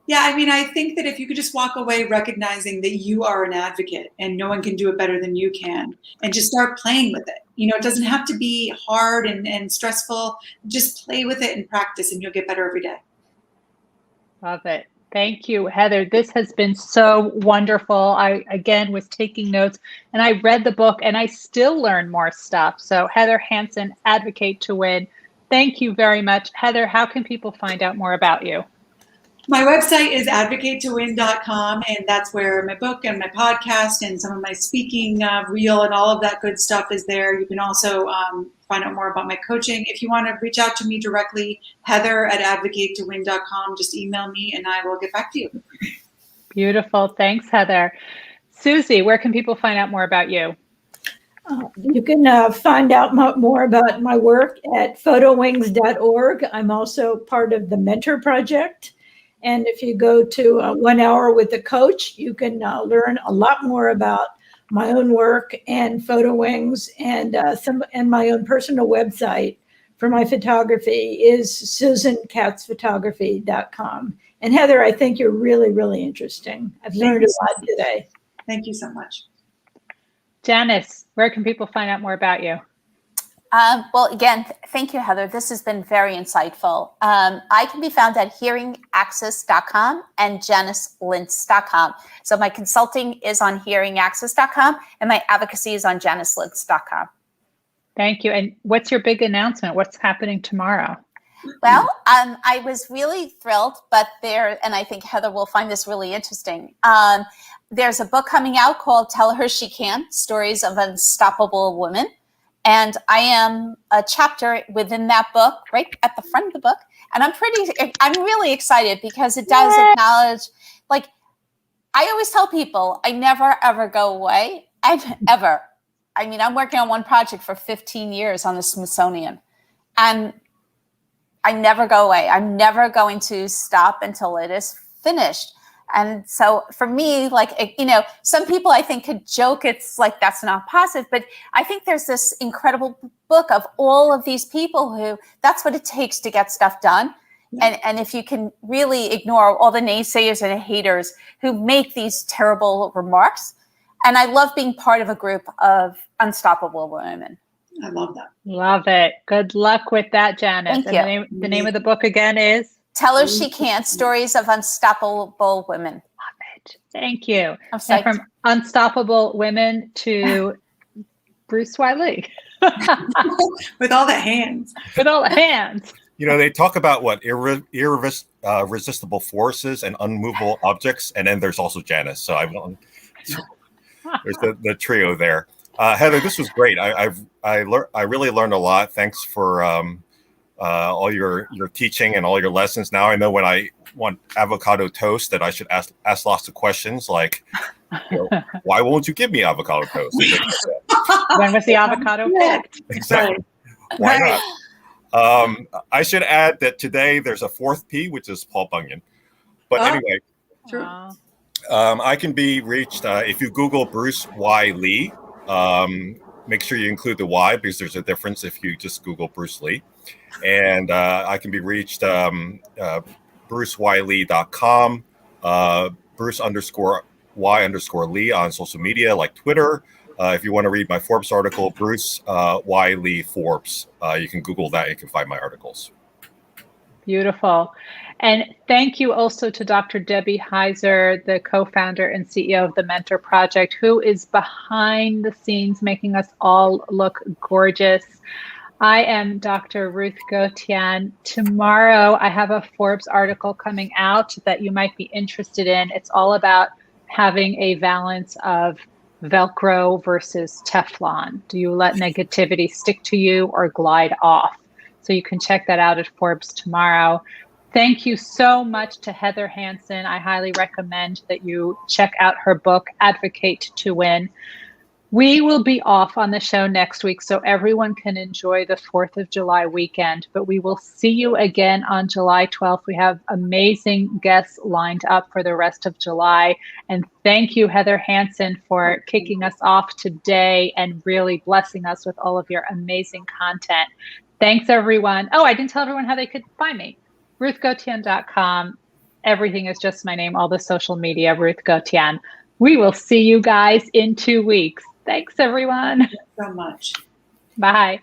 Yeah, I mean, I think that if you could just walk away recognizing that you are an advocate and no one can do it better than you can, and just start playing with it. It doesn't have to be hard and stressful. Just play with it and practice, and you'll get better every day. Love it. Thank you, Heather. This has been so wonderful. I, again, was taking notes, and I read the book, and I still learn more stuff. So Heather Hansen, Advocate to Win. Thank you very much. Heather, how can people find out more about you? My website is advocatetowin.com, and that's where my book and my podcast and some of my speaking reel and all of that good stuff is there. You can also find out more about my coaching. If you want to reach out to me directly, heather@advocatetowin.com. Just email me and I will get back to you. Beautiful. Thanks, Heather. Susie, where can people find out more about you? You can find out more about my work at photowings.org. I'm also part of the Mentor Project. And if you go to 1 Hour with a Coach, you can learn a lot more about my own work and Photo Wings, and my own personal website for my photography is susankatzphotography.com. And Heather, I think you're really, really interesting. I've learned a lot today. Thank you so much. Janice, where can people find out more about you? Well, again, thank you, Heather. This has been very insightful. I can be found at hearingaccess.com and janicelintz.com. So my consulting is on hearingaccess.com and my advocacy is on janicelintz.com. Thank you. And what's your big announcement? What's happening tomorrow? Well, I was really thrilled, and I think Heather will find this really interesting. There's a book coming out called Tell Her She Can, Stories of Unstoppable Women. And I am a chapter within that book, right at the front of the book. And I'm really excited because it does acknowledge, I always tell people, I never, ever go away, ever. I mean, I'm working on one project for 15 years on the Smithsonian, and I never go away. I'm never going to stop until it is finished. And so for me, some people I think could joke it's like that's not positive, but I think there's this incredible book of all of these people who that's what it takes to get stuff done. And if you can really ignore all the naysayers and haters who make these terrible remarks. And I love being part of a group of unstoppable women. I love that. Love it. Good luck with that, Janice. Thank you. The name of the book again is? Tell Her She Can, Stories of Unstoppable Women. Love it. Thank you. I'm and from unstoppable women to Bruce Wiley. With all the hands. With all the hands. They talk about irresistible forces and unmovable objects, and then there's also Janice. So there's the trio there. Heather, this was great. I really learned a lot. Thanks for all your teaching and all your lessons. Now I know when I want avocado toast that I should ask lots of questions like, why won't you give me avocado toast? When was the avocado picked? Exactly. Why not? I should add that today there's a fourth P, which is Paul Bunyan. But anyway, I can be reached if you Google Bruce Y. Lee. Make sure you include the Y because there's a difference if you just Google Bruce Lee. And I can be reached bruceYlee.com, Bruce_Y_Lee on social media like Twitter. If you want to read my Forbes article, Bruce Y. Lee Forbes, you can Google that. You can find my articles. Beautiful. And thank you also to Dr. Debbie Heiser, the co-founder and CEO of the Mentor Project, who is behind the scenes making us all look gorgeous. I am Dr. Ruth Gotian. Tomorrow, I have a Forbes article coming out that you might be interested in. It's all about having a balance of Velcro versus Teflon. Do you let negativity stick to you or glide off? So you can check that out at Forbes tomorrow. Thank you so much to Heather Hansen. I highly recommend that you check out her book, Advocate to Win. We will be off on the show next week, so everyone can enjoy the 4th of July weekend, but we will see you again on July 12th. We have amazing guests lined up for the rest of July. And thank you, Heather Hansen, for kicking us off today and really blessing us with all of your amazing content. Thanks, everyone. Oh, I didn't tell everyone how they could find me. RuthGotian.com. Everything is just my name, all the social media, Ruth Gotian. We will see you guys in 2 weeks. Thanks, everyone. Thank you so much. Bye.